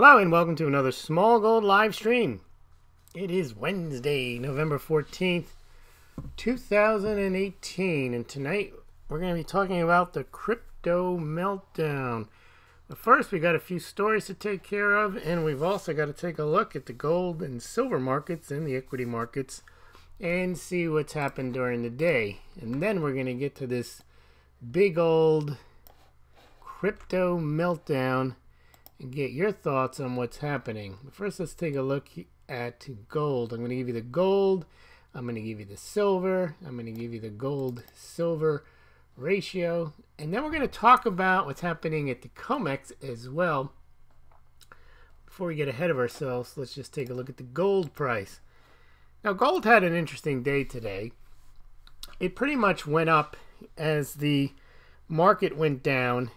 Hello and welcome to another Smaulgld live stream. It is Wednesday, November 14th, 2018, and tonight we're going to be talking about the crypto meltdown. But first, we got a few stories to take care of, and we've also got to take a look at the gold and silver markets and the equity markets and see what's happened during the day. And then we're going to get to this big old crypto meltdown and get your thoughts on what's happening. But first, let's take a look at gold. I'm going to give you the gold. I'm going to give you the silver. I'm going to give you the gold-silver ratio. And then we're going to talk about what's happening at the COMEX as well. Before we get ahead of ourselves, let's just take a look at the gold price. Now, gold had an interesting day today. It pretty much went up as the market went down,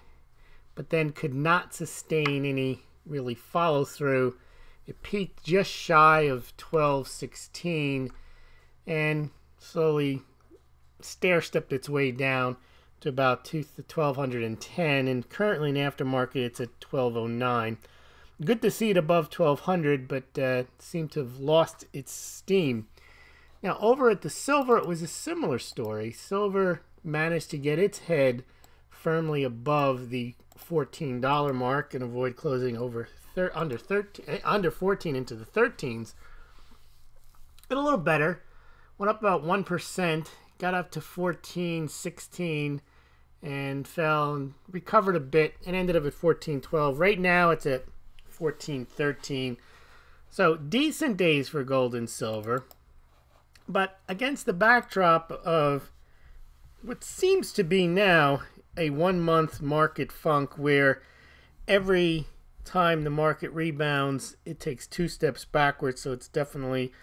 but then could not sustain any really follow through. It peaked just shy of 1216 and slowly stair-stepped its way down to about 1210, and currently in the aftermarket it's at 1209. Good to see it above 1200, but seemed to have lost its steam. Now over at the silver, it was a similar story. Silver managed to get its head firmly above the $14 mark and avoid closing under 14 into the 13s. Did a little better, went up about 1%, got up to 14.16 and fell and recovered a bit and ended up at 14.12. Right now it's at 14.13. So decent days for gold and silver, but against the backdrop of what seems to be now a 1 month market funk where every time the market rebounds, it takes 2 steps backwards. So it's definitely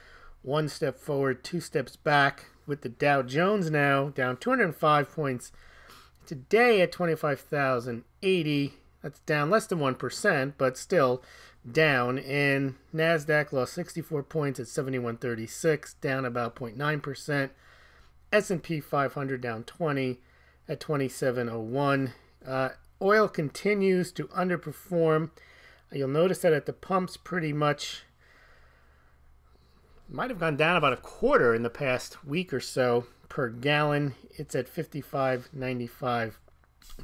1 step forward, 2 steps back, with the Dow Jones now down 205 points today at 25,080. That's down less than 1%, but still down. And NASDAQ lost 64 points at 7136, down about 0.9%. S&P 500 down 20 at 2701. Oil continues to underperform. You'll notice that at the pumps pretty much might have gone down about a quarter in the past week or so per gallon. It's at 55.95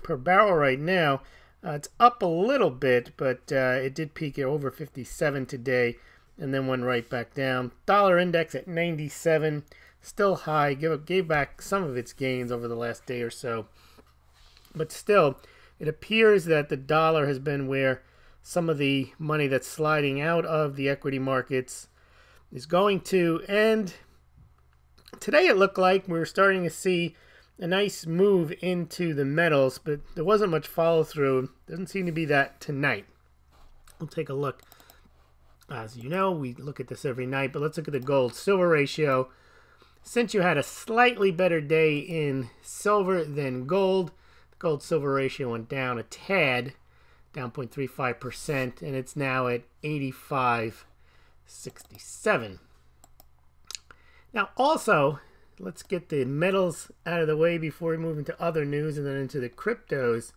per barrel right now. It's up a little bit, but it did peak at over 57 today and then went right back down. Dollar index at 97. Still high, gave back some of its gains over the last day or so. But still, it appears that the dollar has been where some of the money that's sliding out of the equity markets is going to. And today it looked like we were starting to see a nice move into the metals, but there wasn't much follow through. Doesn't seem to be that tonight. We'll take a look. As you know, we look at this every night, but let's look at the gold-silver ratio. Since you had a slightly better day in silver than gold, the gold-silver ratio went down a tad, down 0.35%, and it's now at 85.67. Now, also, let's get the metals out of the way before we move into other news and then into the cryptos.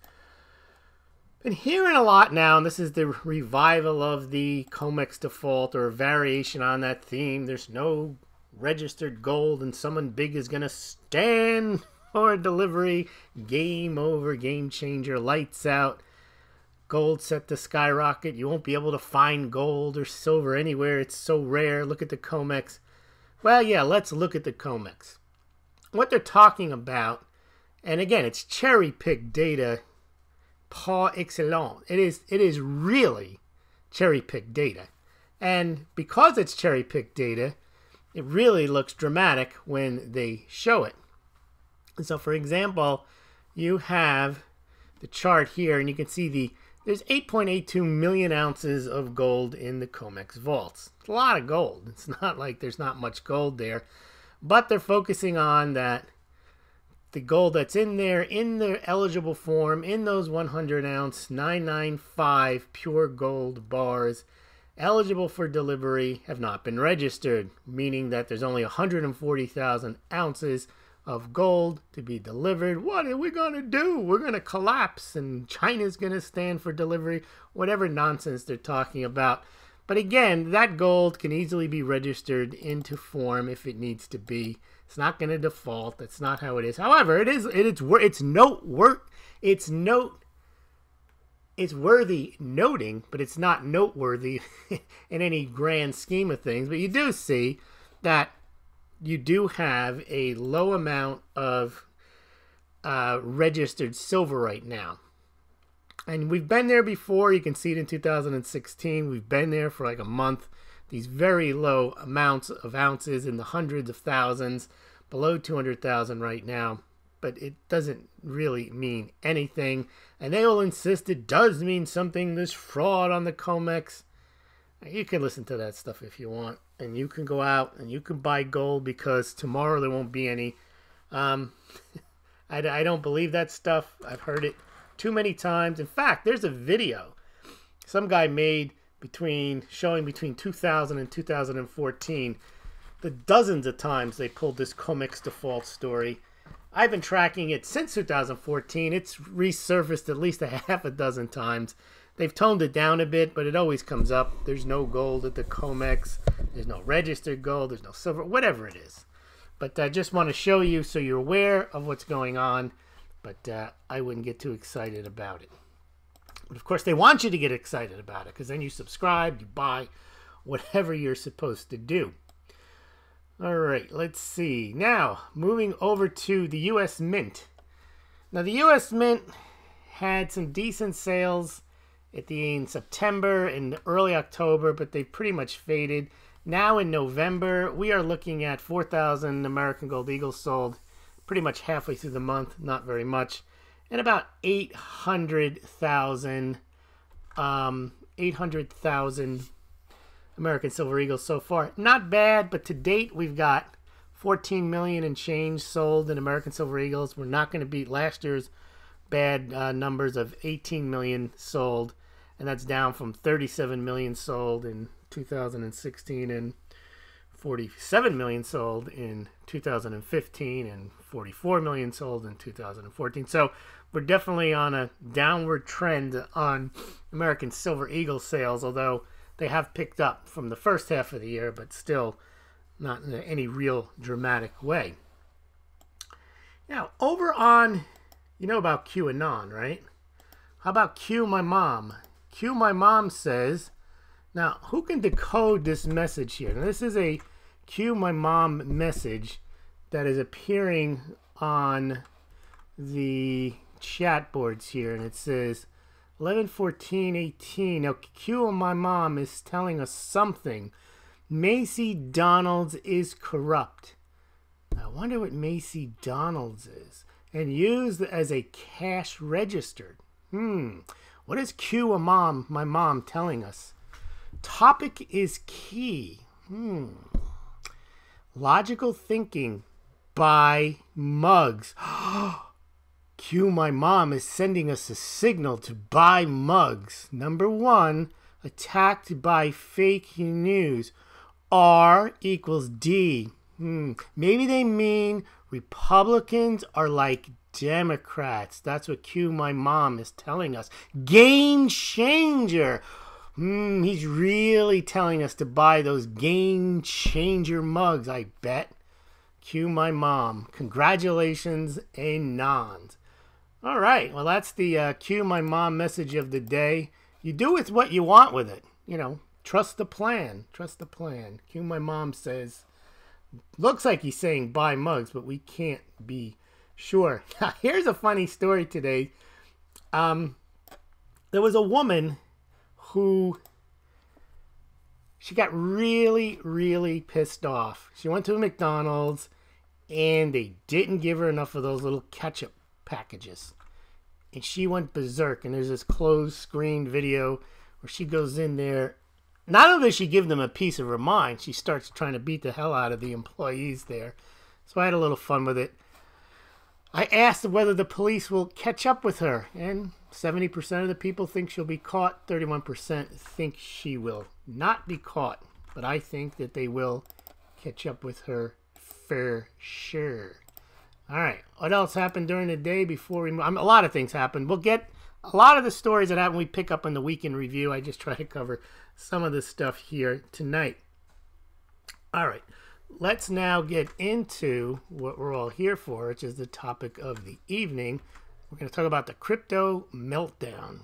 Been hearing a lot now, and this is the revival of the COMEX default or a variation on that theme. There's no registered gold and someone big is gonna stand for delivery. Game over, game changer, lights out. Gold set to skyrocket. You won't be able to find gold or silver anywhere. It's so rare. Look at the COMEX. Well, yeah, let's look at the COMEX. What they're talking about, and again, it's cherry-picked data par excellence. It is really cherry-picked data. And because it's cherry-picked data, it really looks dramatic when they show it. And so, for example, you have the chart here, and you can see there's 8.82 million ounces of gold in the COMEX vaults. It's a lot of gold. It's not like there's not much gold there, but they're focusing on that the gold that's in there, in the eligible form, in those 100-ounce 995 pure gold bars, eligible for delivery, have not been registered, meaning that there's only 140,000 ounces of gold to be delivered. What are we going to do? We're going to collapse and China's going to stand for delivery. Whatever nonsense they're talking about. But again, that gold can easily be registered into form if it needs to be. It's not going to default. That's not how it is. However, it's worthy noting, but it's not noteworthy in any grand scheme of things. But you do see that you do have a low amount of registered silver right now. And we've been there before. You can see it in 2016. We've been there for like a month. These very low amounts of ounces in the hundreds of thousands, below 200,000 right now. But it doesn't really mean anything. And they will insist it does mean something. There's fraud on the COMEX. You can listen to that stuff if you want. And you can go out and you can buy gold because tomorrow there won't be any. I don't believe that stuff. I've heard it too many times. In fact, there's a video some guy made showing between 2000 and 2014 the dozens of times they pulled this COMEX default story. I've been tracking it since 2014. It's resurfaced at least a half a dozen times. They've toned it down a bit, but it always comes up. There's no gold at the COMEX. There's no registered gold. There's no silver, whatever it is. But I just want to show you so you're aware of what's going on. But I wouldn't get too excited about it. But of course, they want you to get excited about it because then you subscribe, you buy, whatever you're supposed to do. All right, let's see. Now, moving over to the U.S. Mint. Now, the U.S. Mint had some decent sales in September and early October, but they pretty much faded. Now in November, we are looking at 4,000 American Gold Eagles sold pretty much halfway through the month, not very much, and about 800,000 American Silver Eagles so far. Not bad, but to date we've got 14 million and change sold in American Silver Eagles. We're not going to beat last year's bad numbers of 18 million sold, and that's down from 37 million sold in 2016 and 47 million sold in 2015 and 44 million sold in 2014. So we're definitely on a downward trend on American Silver Eagle sales, although they have picked up from the first half of the year, but still not in any real dramatic way. Now, over on, you know about QAnon, right? How about Q My Mom? Q My Mom says, now, who can decode this message here? Now, this is a Q My Mom message that is appearing on the chat boards here, and it says 11/14/18. Now, Q My Mom is telling us something. Macy Donalds is corrupt. I wonder what Macy Donalds is. And used as a cash registered. What is Q My Mom telling us? Topic is key. Logical thinking by mugs. Q My Mom is sending us a signal to buy mugs. Number one, attacked by fake news. R equals D. Maybe they mean Republicans are like Democrats. That's what Q My Mom is telling us. Game changer. He's really telling us to buy those game changer mugs, I bet. Q My Mom. Congratulations, Anons. All right, well, that's the Q My Mom message of the day. You do with what you want with it. You know, trust the plan. Trust the plan. Q My Mom says, looks like he's saying buy mugs, but we can't be sure. Here's a funny story today. There was a woman who, she got really, really pissed off. She went to a McDonald's and they didn't give her enough of those little ketchup packages. And she went berserk. And there's this closed screen video where she goes in there. Not only does she give them a piece of her mind, she starts trying to beat the hell out of the employees there. So I had a little fun with it. I asked whether the police will catch up with her, and 70% of the people think she'll be caught. 31% think she will not be caught. But I think that they will catch up with her for sure. All right. What else happened during the day before we... a lot of things happened. We'll get a lot of the stories that happen we pick up in the weekend review. I just try to cover some of this stuff here tonight. All right. Let's now get into what we're all here for, which is the topic of the evening. We're going to talk about the crypto meltdown.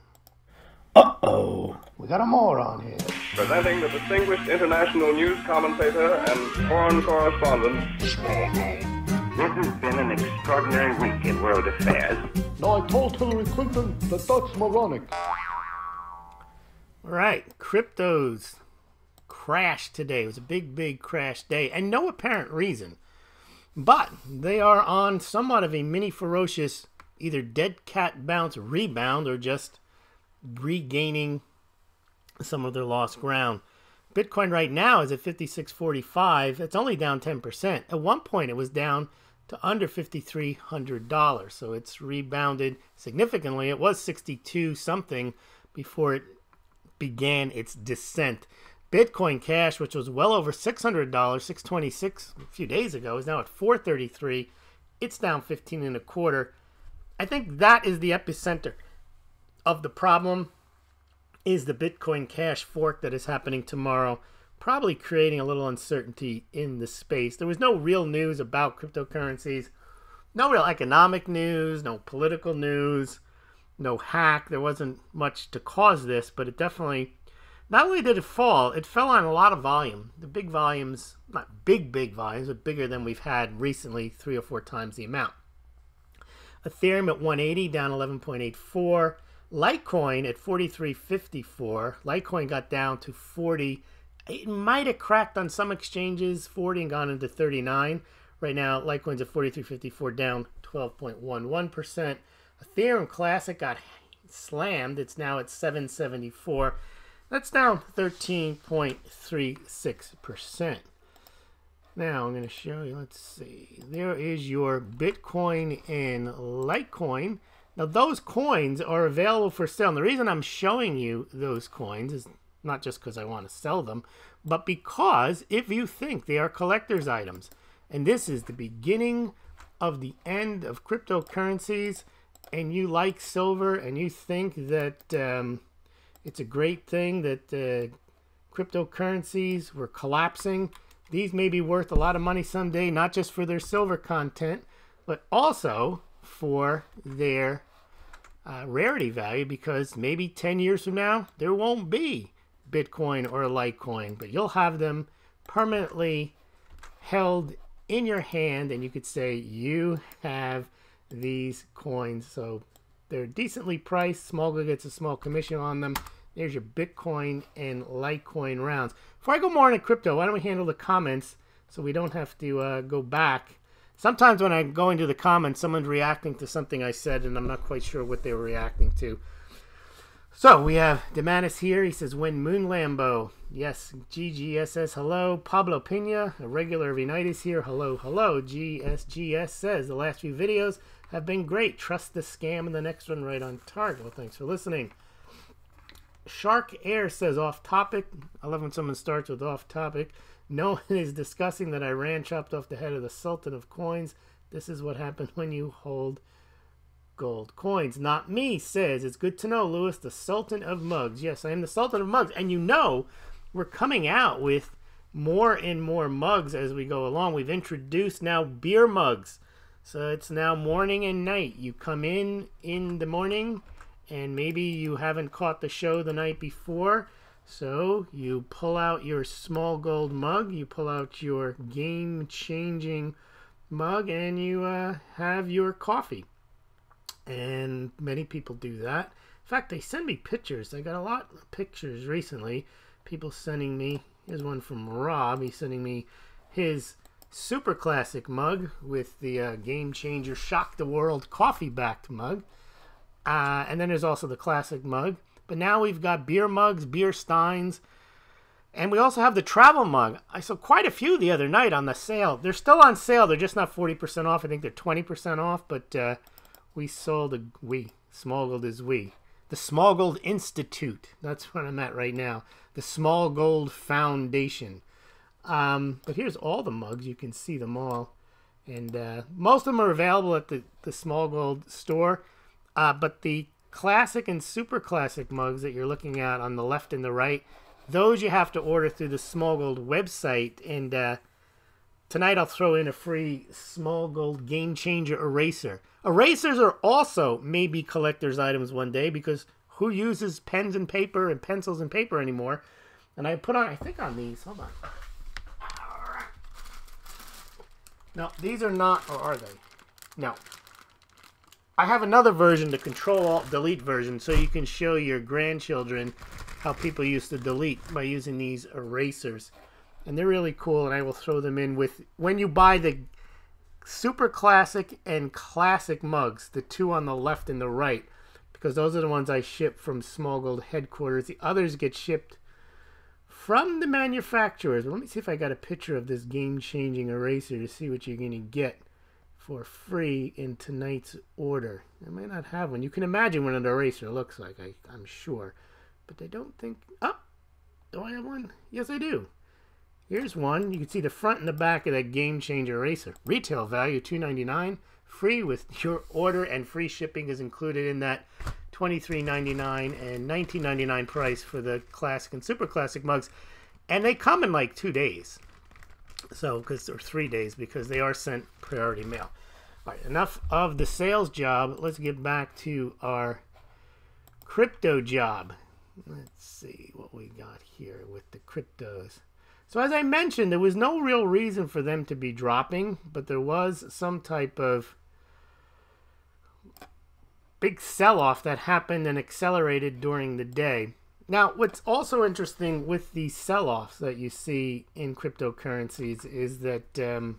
Uh-oh. We got a moron here. Presenting the distinguished international news commentator and foreign correspondent, Smaulgld. This has been an extraordinary week in world affairs. No, I told Hillary Clinton that that's moronic. All right. Cryptos crashed today. It was a big crash day, and no apparent reason. But they are on somewhat of a mini ferocious either dead cat bounce rebound or just regaining some of their lost ground. Bitcoin right now is at 56.45. It's only down 10%. At one point, it was down to under $5,300. So it's rebounded significantly. It was 62 something before it began its descent. Bitcoin Cash, which was well over $600, 626 a few days ago, is now at 433. It's down 15 and a quarter. I think that is the epicenter of the problem, is the Bitcoin Cash fork that is happening tomorrow, probably creating a little uncertainty in the space. There was no real news about cryptocurrencies, no real economic news, no political news, no hack. There wasn't much to cause this, but it definitely, not only did it fall, it fell on a lot of volume. The big volumes, not big volumes, but bigger than we've had recently, 3 or 4 times the amount. Ethereum at 180, down 11.84. Litecoin at 43.54. Litecoin got down to 40. It might have cracked on some exchanges, 40 and gone into 39. Right now, Litecoin's at 43.54, down 12.11%. Ethereum Classic got slammed. It's now at 774. That's down 13.36%. Now I'm going to show you, let's see. There is your Bitcoin and Litecoin. Now those coins are available for sale. And the reason I'm showing you those coins is not just because I want to sell them, but because if you think they are collector's items, and this is the beginning of the end of cryptocurrencies, and you like silver, and you think that it's a great thing that cryptocurrencies were collapsing, these may be worth a lot of money someday, not just for their silver content, but also for their rarity value, because maybe 10 years from now, there won't be Bitcoin or Litecoin, but you'll have them permanently held in your hand, and you could say you have these coins. So they're decently priced. Smaulgld gets a small commission on them. There's your Bitcoin and Litecoin rounds. Before I go more into crypto, why don't we handle the comments so we don't have to go back. Sometimes when I go into the comments, someone's reacting to something I said, and I'm not quite sure what they were reacting to. So we have Demanis here. He says, "When Moon Lambo." Yes, GGSS, hello. Pablo Pena, a regular every night, is here. Hello, hello. GSGS says, "The last few videos have been great. Trust the scam and the next one right on target." Well, thanks for listening. Shark Air says, "Off topic." I love when someone starts with off topic. "No one is discussing that Iran chopped off the head of the Sultan of Coins. This is what happened when you hold gold coins." Not me, says, "It's good to know, Lewis, the Sultan of Mugs." Yes, I am the Sultan of Mugs. And you know, we're coming out with more and more mugs as we go along. We've introduced now beer mugs. So it's now morning and night. You come in the morning, and maybe you haven't caught the show the night before. So you pull out your Smaulgld mug, you pull out your game-changing mug, and you have your coffee. And many people do that. In fact, they send me pictures. I got a lot of pictures recently. People sending me, here's one from Rob. He's sending me his super classic mug with the Game Changer Shock the World coffee-backed mug. And then there's also the classic mug. But now we've got beer mugs, beer steins, and we also have the travel mug. I saw quite a few the other night on the sale. They're still on sale. They're just not 40% off. I think they're 20% off, but we sold Smaulgld is we. The Smaulgld Institute. That's what I'm at right now. The Smaulgld Foundation. But here's all the mugs. You can see them all And most of them are available at the Smaulgld store. But the classic and super classic mugs that you're looking at on the left and the right, those you have to order through the Smaulgld website. And tonight I'll throw in a free Smaulgld Game Changer eraser. Erasers are also maybe collector's items one day, because who uses pens and paper and pencils and paper anymore? And I put on, I think on these, hold on. No, these are not, or are they? No. I have another version, the Control-Alt-Delete version, so you can show your grandchildren how people used to delete by using these erasers. And they're really cool, and I will throw them in with, when you buy the super classic and classic mugs, the two on the left and the right, because those are the ones I ship from Smaulgld headquarters. The others get shipped from the manufacturers. Let me see if I got a picture of this game-changing eraser to see what you're going to get for free in tonight's order. I might not have one. You can imagine what an eraser looks like, I'm sure. But I don't think... Oh! Do I have one? Yes, I do. Here's one. You can see the front and the back of that Game Changer eraser. Retail value $2.99. Free with your order, and free shipping is included in that $23.99 and $19.99 price for the classic and super classic mugs. And they come in like 2 days. So, or 3 days, because they are sent priority mail. All right, enough of the sales job. Let's get back to our crypto job. Let's see what we got here with the cryptos. So as I mentioned, there was no real reason for them to be dropping, but there was some type of big sell-off that happened and accelerated during the day. Now, what's also interesting with the sell-offs that you see in cryptocurrencies is that they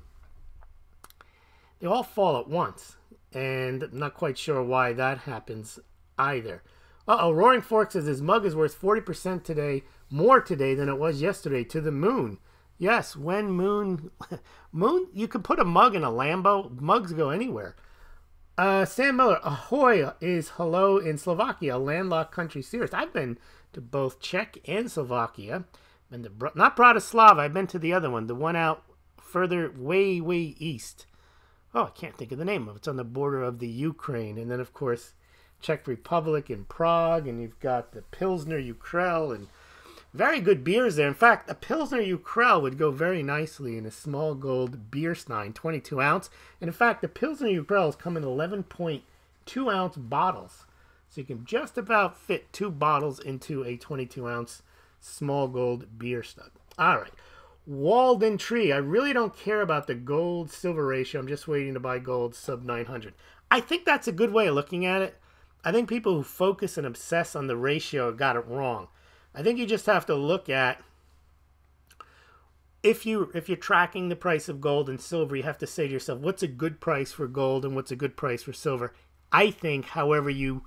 all fall at once, and I'm not quite sure why that happens either. Roaring Fork says his mug is worth 40% today, more today than it was yesterday, to the moon. Yes, when moon, you could put a mug in a Lambo. Mugs go anywhere. Sam Miller, ahoy is hello in Slovakia, a landlocked country. Serious. I've been to both Czech and Slovakia. Been to not Bratislava. I've been to the other one, the one out further, way, way east. Oh, I can't think of the name of it. It's on the border of the Ukraine. And then, of course, Czech Republic and Prague. And you've got the Pilsner Urquell and very good beers there. In fact, a Pilsner Urquell would go very nicely in a Smaulgld beer stein, 22 ounce. And in fact, the Pilsner Urquells come in 11.2 ounce bottles. So you can just about fit 2 bottles into a 22 ounce Smaulgld beer stein. All right. Walden Tree. I really don't care about the gold-silver ratio. I'm just waiting to buy gold sub 900. I think that's a good way of looking at it. I think people who focus and obsess on the ratio got it wrong. I think you just have to look at, if you're tracking the price of gold and silver, you have to say to yourself, what's a good price for gold and what's a good price for silver? I think, however you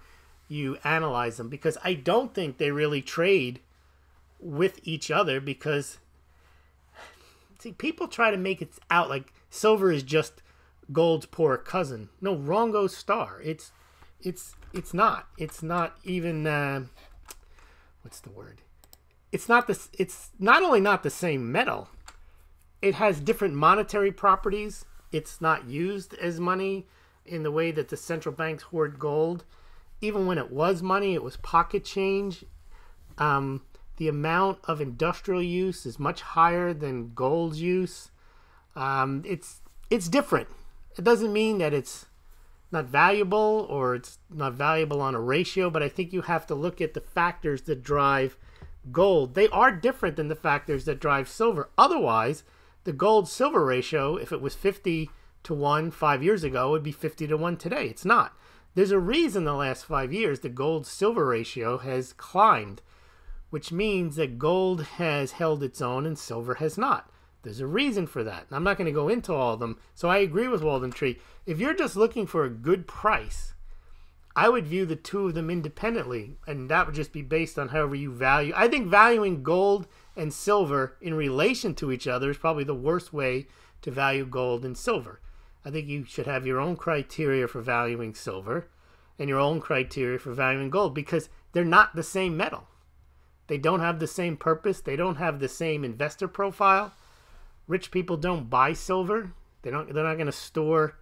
analyze them, because I don't think they really trade with each other, because see, people try to make it out like silver is just gold's poor cousin. No, wrong goes star. It's not. It's not even what's the word? It's not this. It's not only not the same metal. It has different monetary properties. It's not used as money in the way that the central banks hoard gold. Even when it was money, it was pocket change. The amount of industrial use is much higher than gold's use. It's different. It doesn't mean that it's not valuable or it's not valuable on a ratio, but I think you have to look at the factors that drive gold. They are different than the factors that drive silver. Otherwise, the gold-silver ratio, if it was 50 to 1 5 years ago, would be 50 to 1 today. It's not. There's a reason the last 5 years the gold-silver ratio has climbed, which means that gold has held its own and silver has not. There's a reason for that. I'm not going to go into all of them. So I agree with Walden Tree. If you're just looking for a good price, I would view the two of them independently, and that would just be based on however you value. I think valuing gold and silver in relation to each other is probably the worst way to value gold and silver. I think you should have your own criteria for valuing silver and your own criteria for valuing gold, because they're not the same metal. They don't have the same purpose. They don't have the same investor profile. Rich people don't buy silver. They're not going to store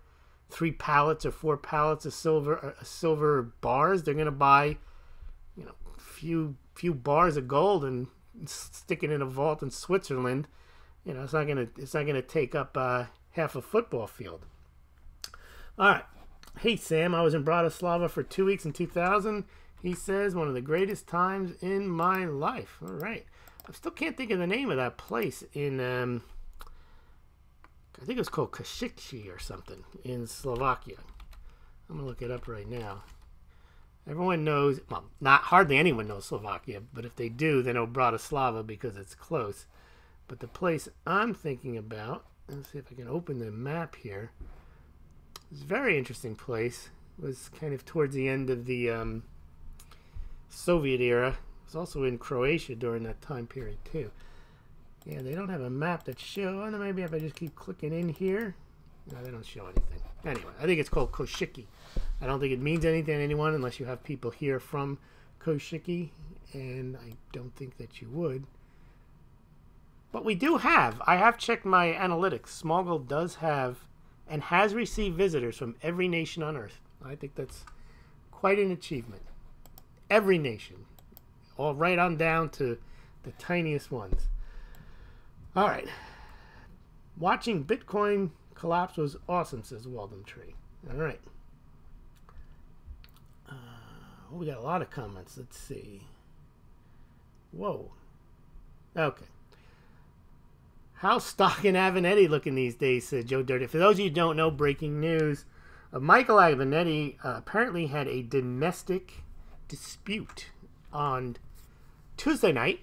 3 pallets or 4 pallets of silver bars. They're going to buy, you know, few bars of gold and stick it in a vault in Switzerland. You know, it's not gonna take up half a football field. All right. Hey Sam, I was in Bratislava for 2 weeks in 2000. He says one of the greatest times in my life. All right. I still can't think of the name of that place in I think it was called Košice or something in Slovakia. I'm gonna look it up right now. Everyone knows, well, hardly anyone knows Slovakia, but if they do, they know Bratislava because it's close. But the place I'm thinking about, let's see if I can open the map here. It's a very interesting place. It was kind of towards the end of the Soviet era. It was also in Croatia during that time period too. Yeah, they don't have a map that shows. Oh, maybe if I just keep clicking in here. No, they don't show anything. Anyway, I think it's called Košice. I don't think it means anything to anyone unless you have people here from Košice, and I don't think that you would. But we do have, I have checked my analytics. Smaulgld does have and has received visitors from every nation on Earth. I think that's quite an achievement. Every nation. All right on down to the tiniest ones. All right. Watching Bitcoin collapse was awesome, says Walden Tree. All right. We got a lot of comments. Let's see. Whoa. Okay. How's stock in Avenatti looking these days, said Joe Dirty. For those of you who don't know, breaking news. Michael Avenatti apparently had a domestic dispute on Tuesday night.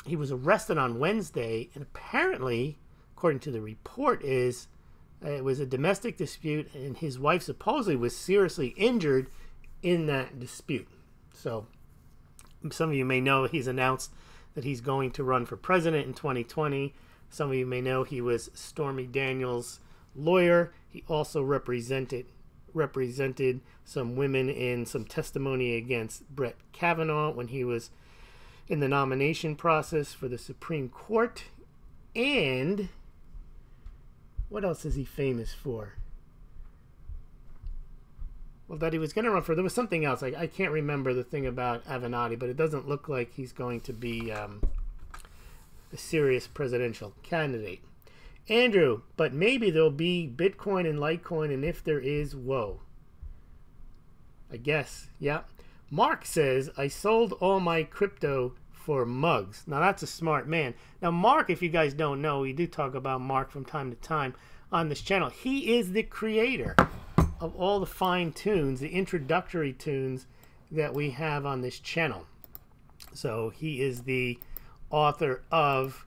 He was arrested on Wednesday, and apparently, according to the report, it was a domestic dispute, and his wife supposedly was seriously injured in that dispute. So, some of you may know he's announced that he's going to run for president in 2020. Some of you may know he was Stormy Daniels' lawyer. He also represented some women in some testimony against Brett Kavanaugh when he was in the nomination process for the Supreme Court. And what else is he famous for? Well, that he was going to run for. There was something else. I can't remember the thing about Avenatti, but it doesn't look like he's going to be a serious presidential candidate. Andrew, but maybe there'll be Bitcoin and Litecoin, and if there is, whoa. I guess, yeah. Mark says, I sold all my crypto for mugs. Now, that's a smart man. Now, Mark, if you guys don't know, we do talk about Mark from time to time on this channel. He is the creator of all the fine tunes, the introductory tunes that we have on this channel. So he is the author of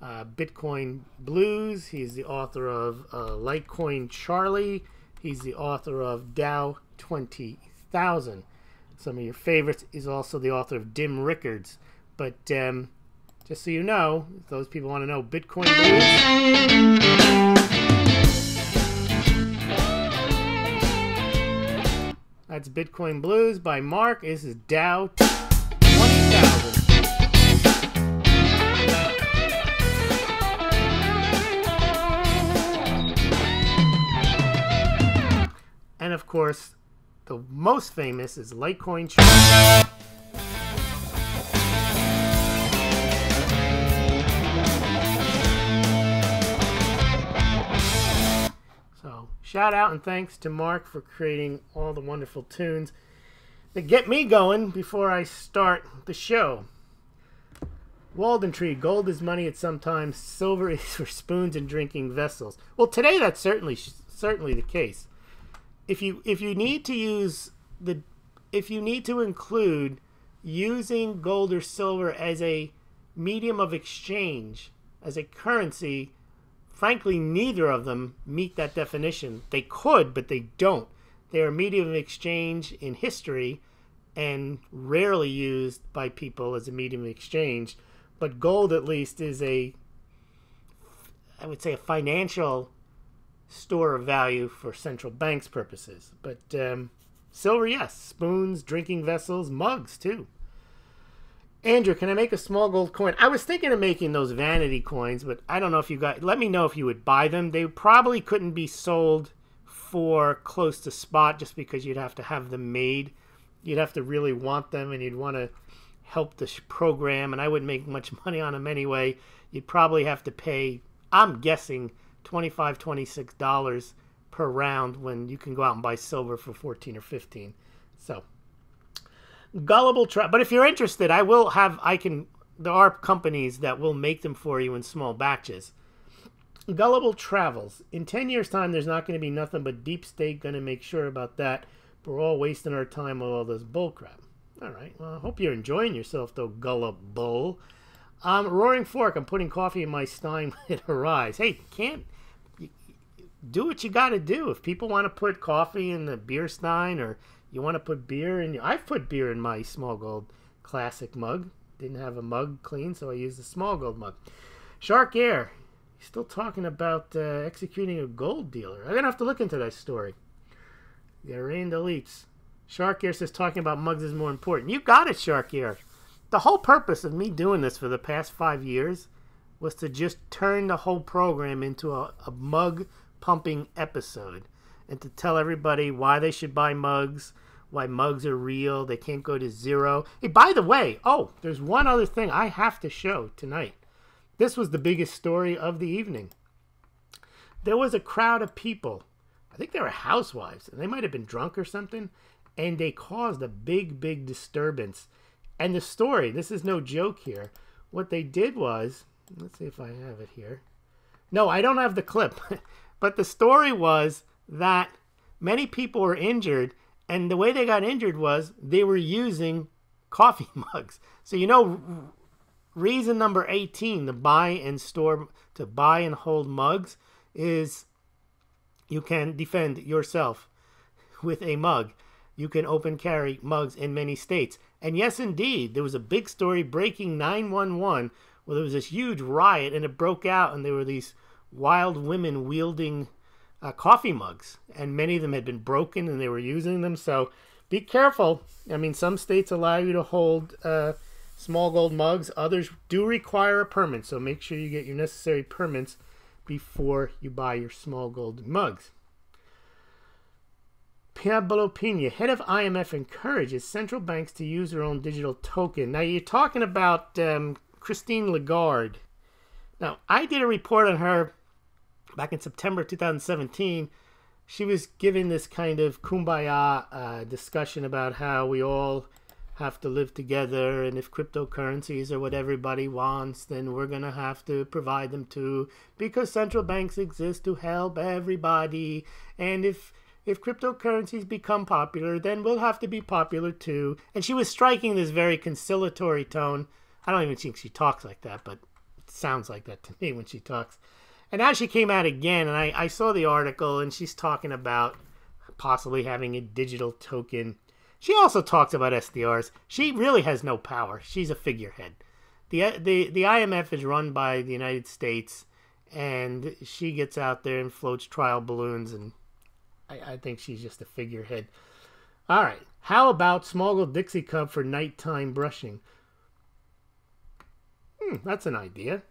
Bitcoin Blues. He's the author of Litecoin Charlie. He's the author of Dow 20,000. Some of your favorites. Is also the author of Dim Rickards. But just so you know, if those people want to know, Bitcoin Blues. That's Bitcoin Blues by Mark. This is Dow 20,000. And of course, the most famous is Litecoin Charlie. So, shout out and thanks to Mark for creating all the wonderful tunes that get me going before I start the show. Walden Tree, gold is money at some times, silver is for spoons and drinking vessels. Well, today that's certainly the case. If you need to include using gold or silver as a medium of exchange, as a currency, frankly, neither of them meet that definition. They could, but they don't. They are a medium of exchange in history and rarely used by people as a medium of exchange. But gold, at least, is I would say, a financial store of value for central banks purposes. But silver, yes. Spoons, drinking vessels, mugs, too. Andrew, can I make a small gold coin? I was thinking of making those vanity coins, but I don't know if you got... Let me know if you would buy them. They probably couldn't be sold for close to spot just because you'd have to have them made. You'd have to really want them, and you'd want to help the program, and I wouldn't make much money on them anyway. You'd probably have to pay, I'm guessing, $25, $26 per round when you can go out and buy silver for 14 or 15. So... Gullible but if you're interested, there are companies that will make them for you in small batches. Gullible Travels. In 10 years' time, there's not going to be nothing but deep state going to make sure about that. We're all wasting our time with all this bullcrap. All right. Well, I hope you're enjoying yourself, though, Gullible. Roaring Fork. I'm putting coffee in my stein when it arrives. Hey, do what you got to do. If people want to put coffee in the beer stein, or you want to put beer in... I've put beer in my Smaulgld classic mug. Didn't have a mug clean, so I used a Smaulgld mug. Shark Air. He's still talking about executing a gold dealer. I'm going to have to look into that story. Yeah, Rain deletes. Shark Air says talking about mugs is more important. You got it, Shark Air. The whole purpose of me doing this for the past 5 years was to just turn the whole program into a mug pumping episode, and to tell everybody why they should buy mugs, why mugs are real, they can't go to zero. Hey, by the way, there's one other thing I have to show tonight. This was the biggest story of the evening. There was a crowd of people, I think they were housewives, and they might have been drunk or something, and they caused a big, big disturbance. And the story, this is no joke here, what they did was, let's see if I have it here. No, I don't have the clip, but the story was that many people were injured, and the way they got injured was they were using coffee mugs. So reason number 18 to buy and hold mugs is you can defend yourself with a mug. You can open carry mugs in many states. And yes, indeed, there was a big story breaking 911 where there was this huge riot, and it broke out, and there were these wild women wielding coffee mugs, and many of them had been broken and they were using them. So be careful. I mean, some states allow you to hold small gold mugs. Others do require a permit, so make sure you get your necessary permits before you buy your small gold mugs. Pablo Pina, head of IMF, encourages central banks to use their own digital token. Now, you're talking about Christine Lagarde. Now, I did a report on her back in September 2017. She was giving this kind of kumbaya discussion about how we all have to live together, and if cryptocurrencies are what everybody wants, then we're going to have to provide them too, because central banks exist to help everybody, and if cryptocurrencies become popular, then we'll have to be popular too. And she was striking this very conciliatory tone. I don't even think she talks like that, but it sounds like that to me when she talks. And now she came out again, and I saw the article, and she's talking about possibly having a digital token. She also talks about SDRs. She really has no power. She's a figurehead. The IMF is run by the United States, and she gets out there and floats trial balloons, and I think she's just a figurehead. All right. How about Smaulgld Dixie Cup for nighttime brushing? That's an idea.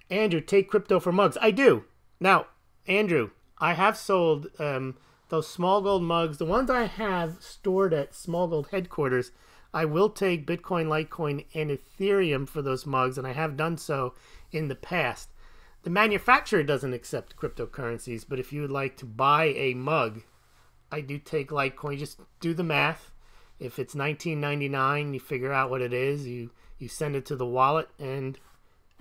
Andrew, take crypto for mugs. I do. Now, Andrew, I have sold those Smaulgld mugs. The ones I have stored at Smaulgld headquarters, I will take Bitcoin, Litecoin, and Ethereum for those mugs, and I have done so in the past. The manufacturer doesn't accept cryptocurrencies, but if you would like to buy a mug, I do take Litecoin. Just do the math. If it's $19.99, you figure out what it is. You send it to the wallet, and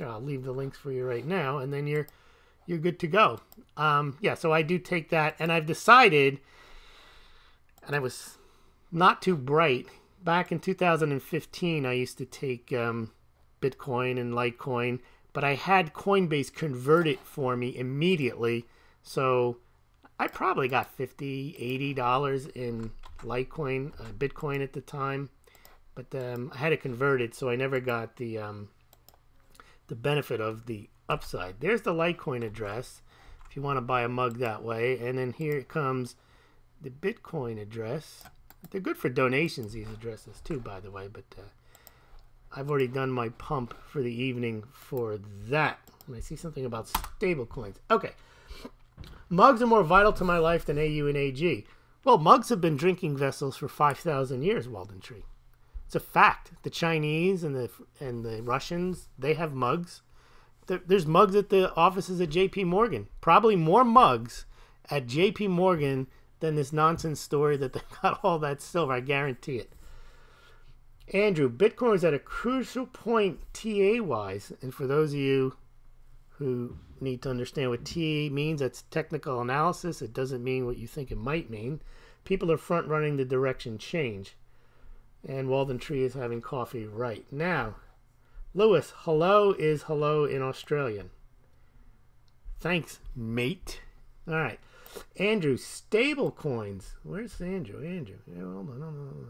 I'll leave the links for you right now, and then you're good to go. Yeah, so I do take that, and I've decided, and I was not too bright. Back in 2015, I used to take Bitcoin and Litecoin, but I had Coinbase convert it for me immediately. So I probably got $50, $80 in Litecoin, Bitcoin at the time, but I had it converted, so I never got the benefit of the upside. There's the Litecoin address if you want to buy a mug that way, and then here comes the Bitcoin address. They're good for donations, these addresses too, by the way, but I've already done my pump for the evening for that. And I see something about stable coins. Okay. Mugs are more vital to my life than AU and AG. Well, mugs have been drinking vessels for 5,000 years, Walden Tree. It's a fact. The Chinese and the Russians, they have mugs. There's mugs at the offices at JP Morgan. Probably more mugs at JP Morgan than this nonsense story that they got all that silver. I guarantee it. Andrew, Bitcoin is at a crucial point TA-wise. And for those of you who need to understand what TA means, that's technical analysis. It doesn't mean what you think it might mean. People are front-running the direction change. And Walden Tree is having coffee right now. Lewis, hello is hello in Australian. Thanks, mate. All right. Andrew, stable coins. Where's Andrew? Yeah, hold on.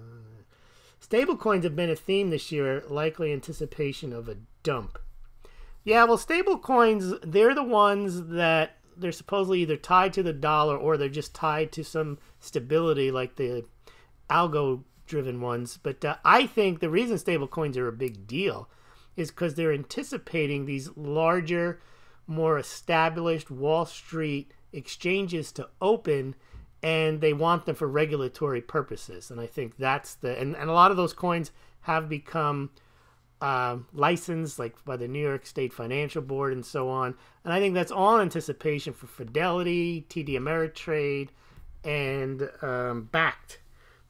Stable coins have been a theme this year, likely anticipation of a dump. Yeah, well, stable coins, they're the ones that they're supposedly either tied to the dollar or they're just tied to some stability like the algo-driven ones. But I think the reason stable coins are a big deal is because they're anticipating these larger, more established Wall Street exchanges to open, and they want them for regulatory purposes. And I think that's and a lot of those coins have become licensed, like by the New York State Financial Board and so on. And I think that's all in anticipation for Fidelity, TD Ameritrade, and Backed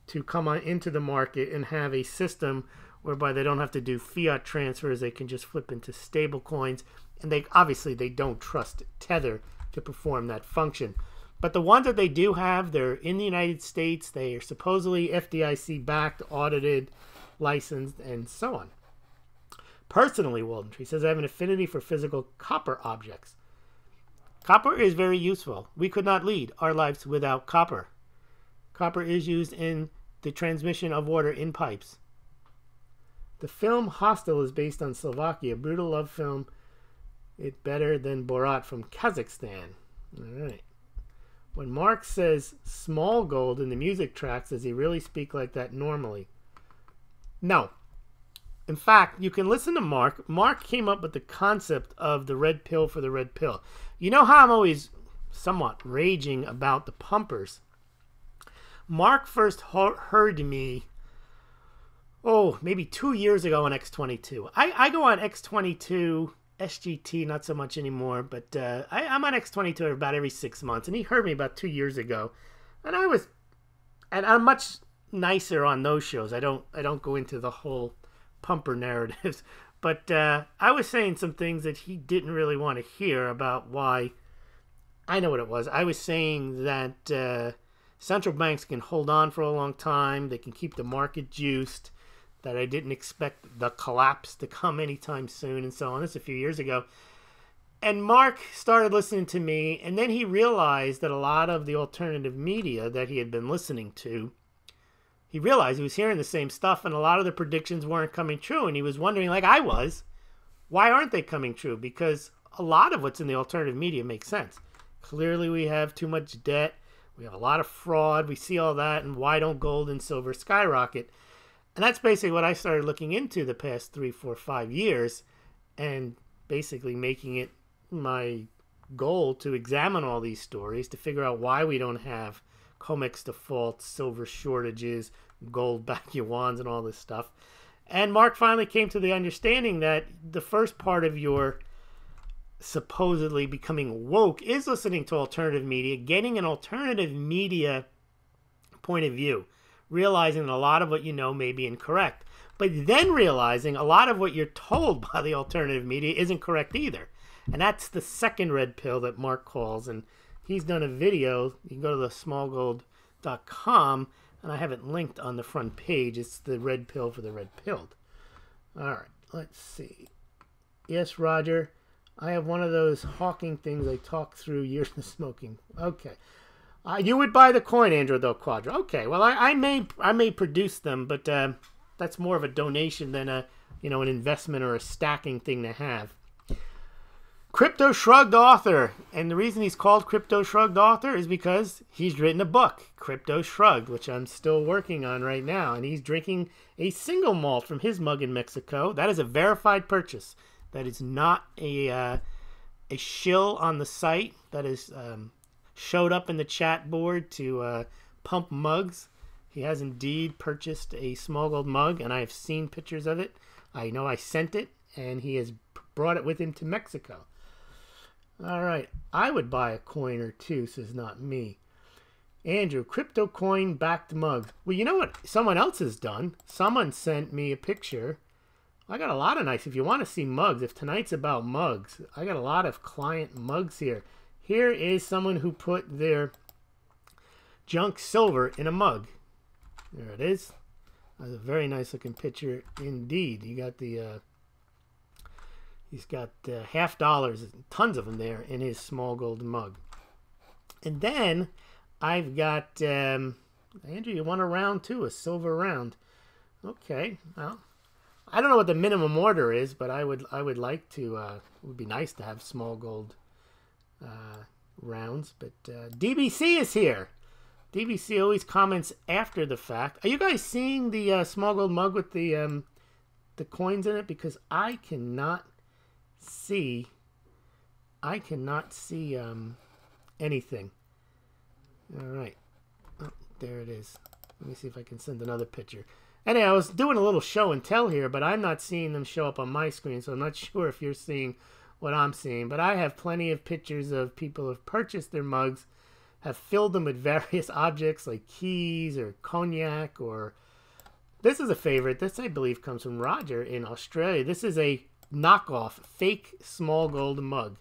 to come on into the market and have a system whereby they don't have to do fiat transfers. They can just flip into stable coins. And they don't trust Tether to perform that function. But the ones that they do have, they're in the United States. They are supposedly FDIC backed, audited, licensed, and so on. Personally, Walden Tree says, I have an affinity for physical copper objects. Copper is very useful. We could not lead our lives without copper. Copper is used in the transmission of water in pipes. The film Hostel is based on Slovakia. Brutal love film. It better than Borat from Kazakhstan. All right. When Mark says Smaulgld in the music tracks, does he really speak like that normally? No. In fact, you can listen to Mark. Mark came up with the concept of the red pill for the red pill. You know how I'm always somewhat raging about the pumpers? Mark first heard me, maybe 2 years ago on X22. I go on X22, SGT, not so much anymore, but I'm on X22 about every 6 months, and he heard me about 2 years ago, and I'm much nicer on those shows. I don't go into the whole pumper narratives, but I was saying some things that he didn't really want to hear about why. I know what it was. I was saying that central banks can hold on for a long time. They can keep the market juiced. That I didn't expect the collapse to come anytime soon and so on. This a few years ago. And Mark started listening to me, and then he realized that a lot of the alternative media that he had been listening to, he realized he was hearing the same stuff, and a lot of the predictions weren't coming true. And he was wondering, like I was, why aren't they coming true? Because a lot of what's in the alternative media makes sense. Clearly we have too much debt. We have a lot of fraud. We see all that, and why don't gold and silver skyrocket? And that's basically what I started looking into the past 3, 4, 5 years, and basically making it my goal to examine all these stories to figure out why we don't have COMEX defaults, silver shortages, gold-backed yuans, and all this stuff. And Mark finally came to the understanding that the first part of your supposedly becoming woke is listening to alternative media, getting an alternative media point of view. Realizing that a lot of what you know may be incorrect, but then realizing a lot of what you're told by the alternative media isn't correct either. And that's the second red pill that Mark calls, and he's done a video. You can go to the Smaulgld.com, and I have it linked on the front page. It's the red pill for the red pilled. All right, let's see. Yes, Roger, I have one of those hawking things I talked through years of smoking. Okay. You would buy the coin, Andrew, though, Quadra. Okay, well, I may produce them, but that's more of a donation than an investment or a stacking thing to have. Crypto Shrugged author. And the reason he's called Crypto Shrugged author is because he's written a book, Crypto Shrugged, which I'm still working on right now. And he's drinking a single malt from his mug in Mexico. That is a verified purchase. That is not a shill on the site. That is showed up in the chat board to pump mugs. He has indeed purchased a Smaulgld mug, and I have seen pictures of it. I know I sent it, and he has brought it with him to Mexico. All right, I would buy a coin or two, says not me. Andrew, crypto coin backed mug. Well, you know what someone else has done? Someone sent me a picture. I got a lot of nice, if you want to see mugs, if tonight's about mugs, I got a lot of client mugs here. Here is someone who put their junk silver in a mug. There it is. That's a very nice looking picture indeed. You got the he's got $50, tons of them there in his Smaulgld mug. And then I've got Andrew, you want a round too, a silver round. Okay, well, I don't know what the minimum order is, but I would like to. It would be nice to have Smaulgld rounds. But DBC is here. DBC always comments after the fact. Are you guys seeing the Smaulgld mug with the coins in it? Because I cannot see. Anything. All right. Oh, there it is. Let me see if I can send another picture. Anyway, I was doing a little show and tell here, but I'm not seeing them show up on my screen, so I'm not sure if you're seeing what I'm seeing. But I have plenty of pictures of people who have purchased their mugs, have filled them with various objects like keys or cognac, or this is a favorite. This, I believe, comes from Roger in Australia. This is a knockoff, fake Smaulgld mug.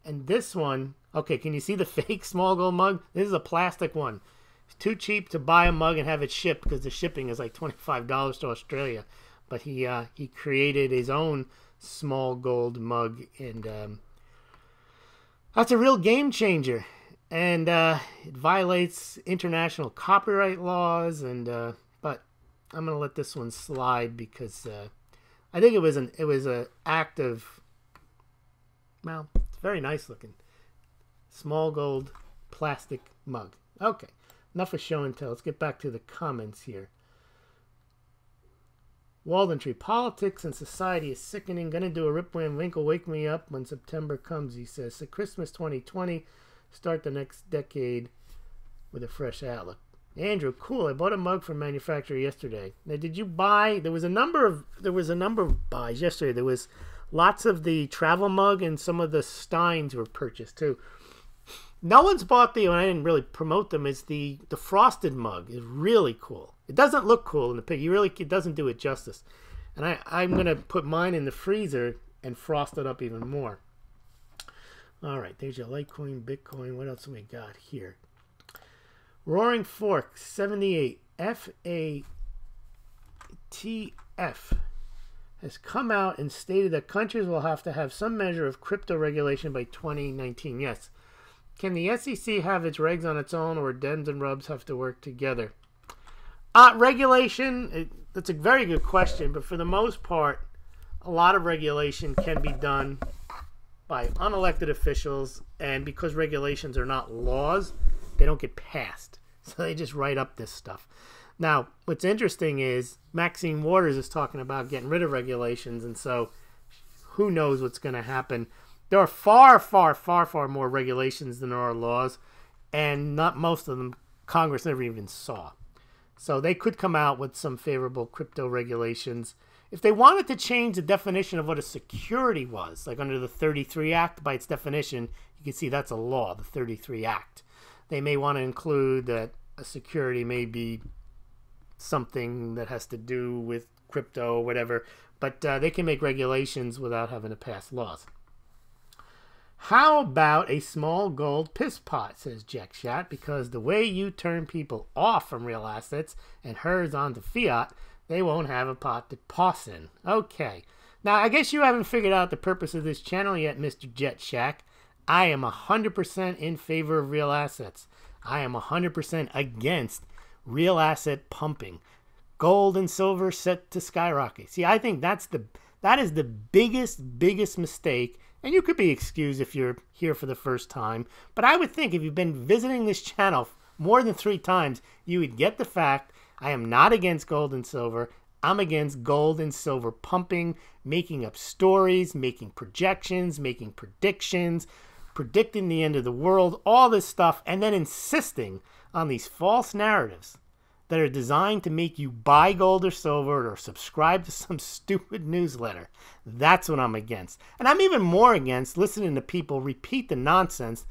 And this one, okay, can you see the fake Smaulgld mug? This is a plastic one. It's too cheap to buy a mug and have it shipped because the shipping is like $25 to Australia. But he created his own Smaulgld mug, and that's a real game changer. And it violates international copyright laws, and but I'm gonna let this one slide because I think it was an act of, well, it's very nice looking Smaulgld plastic mug. Okay, enough of show and tell. Let's get back to the comments here. Walden Tree, politics and society is sickening. Gonna do a Rip Van Winkle wake me up when September comes, he says. So Christmas 2020. Start the next decade with a fresh outlook. Andrew, cool. I bought a mug from manufacturer yesterday. Now, did you buy? There was a number of buys yesterday. There was lots of the travel mug, and some of the Steins were purchased too. No one's bought and I didn't really promote them. Is the frosted mug is really cool. It doesn't look cool in the pic. It doesn't do it justice. And I'm gonna put mine in the freezer and frost it up even more. All right, there's your Litecoin, Bitcoin. What else have we got here? Roaring Fork 78 FATF has come out and stated that countries will have to have some measure of crypto regulation by 2019. Yes. Can the SEC have its regs on its own, or Dems and Rubs have to work together? Regulation, that's a very good question, but for the most part, a lot of regulation can be done by unelected officials, and because regulations are not laws, they don't get passed. So they just write up this stuff. Now, what's interesting is Maxine Waters is talking about getting rid of regulations, and so who knows what's going to happen. There are far, far, far, far more regulations than there are laws, and not most of them Congress never even saw. So they could come out with some favorable crypto regulations. If they wanted to change the definition of what a security was, like under the 33 Act, by its definition, you can see that's a law, the 33 Act. They may want to include that a security may be something that has to do with crypto or whatever, but they can make regulations without having to pass laws. How about a Smaulgld piss pot, says Jack Shat, because the way you turn people off from real assets and hers onto fiat, they won't have a pot to toss in. Okay. Now, I guess you haven't figured out the purpose of this channel yet, Mr. Jet Shack. I am 100% in favor of real assets. I am 100% against real asset pumping. Gold and silver set to skyrocket. See, I think that is the biggest mistake And you could be excused if you're here for the first time. But I would think if you've been visiting this channel more than 3 times, you would get the fact I am not against gold and silver. I'm against gold and silver pumping, making up stories, making projections, making predictions, predicting the end of the world, all this stuff, and then insisting on these false narratives that are designed to make you buy gold or silver or subscribe to some stupid newsletter. That's what I'm against. And I'm even more against listening to people repeat the nonsense,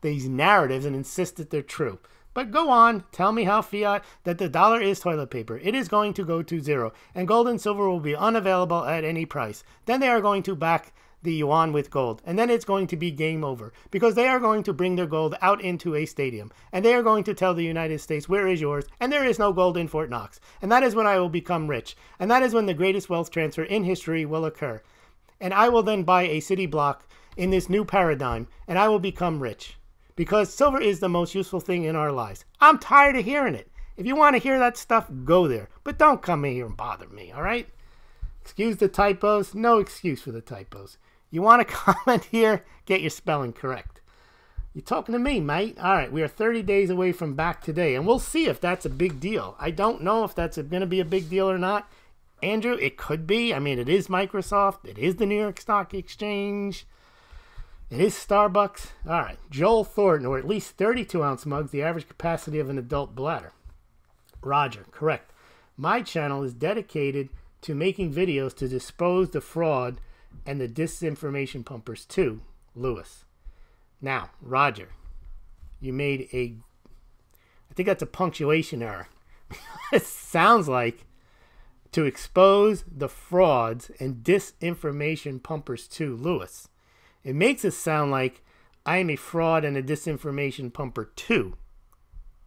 these narratives, and insist that they're true. But go on, tell me how fiat, that the dollar is toilet paper. It is going to go to 0, and gold and silver will be unavailable at any price. Then they are going to back the yuan with gold, and then it's going to be game over, because they are going to bring their gold out into a stadium, and they are going to tell the United States, where is yours? And there is no gold in Fort Knox. And that is when I will become rich, and that is when the greatest wealth transfer in history will occur. And I will then buy a city block in this new paradigm, and I will become rich. Because silver is the most useful thing in our lives. I'm tired of hearing it. If you want to hear that stuff, go there. But don't come in here and bother me, all right? Excuse the typos. No excuse for the typos. You want to comment here? Get your spelling correct. You're talking to me, mate. All right, we are 30 days away from back today, and we'll see if that's a big deal. I don't know if that's going to be a big deal or not. Andrew, it could be. I mean, it is Microsoft. It is the New York Stock Exchange. It is Starbucks. All right. Joel Thornton, or at least 32-ounce mugs, the average capacity of an adult bladder. Roger, correct. My channel is dedicated to making videos to dispose the fraud and the disinformation pumpers too, Lewis. Now, Roger, you made I think that's a punctuation error. It sounds like to expose the frauds and disinformation pumpers too, Lewis. It makes it sound like I am a fraud and a disinformation pumper too,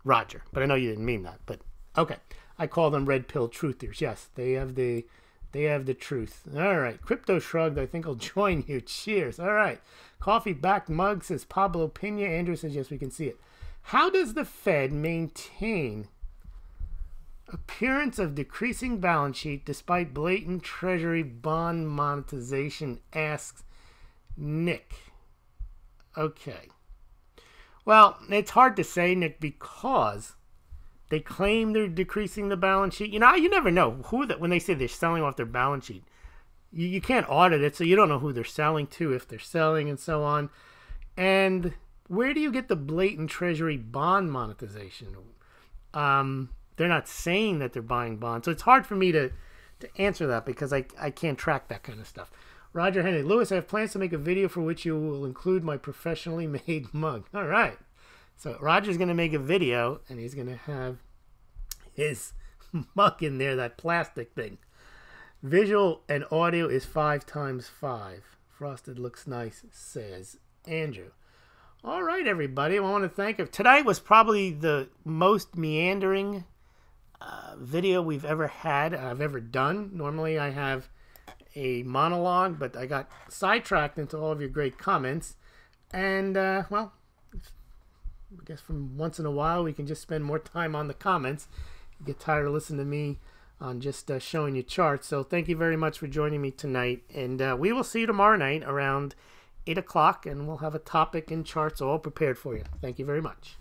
Roger. But I know you didn't mean that. But okay, I call them red pill truthers. Yes, they have the truth. All right, Crypto Shrugged. I think I'll join you. Cheers. All right, coffee back mug, says Pablo Pena. Andrew says yes, we can see it. How does the Fed maintain appearance of decreasing balance sheet despite blatant Treasury bond monetization? Asks Nick. Okay. Well, it's hard to say, Nick, because they claim they're decreasing the balance sheet. You know, you never know who when they say they're selling off their balance sheet. You can't audit it, so you don't know who they're selling to, if they're selling, and so on. And where do you get the blatant Treasury bond monetization? They're not saying that they're buying bonds, so it's hard for me to answer that because I can't track that kind of stuff. Roger Henry. Lewis, I have plans to make a video for which you will include my professionally made mug. All right. So Roger's going to make a video, and he's going to have his mug in there, that plastic thing. Visual and audio is 5 times 5. Frosted looks nice, says Andrew. All right, everybody. I want to thank you. Tonight was probably the most meandering video we've ever had, I've ever done. Normally I have a monologue, but I got sidetracked into all of your great comments. And, well, I guess from once in a while we can just spend more time on the comments. You get tired of listening to me on just showing you charts. So thank you very much for joining me tonight. And we will see you tomorrow night around 8 o'clock, and we'll have a topic and charts all prepared for you. Thank you very much.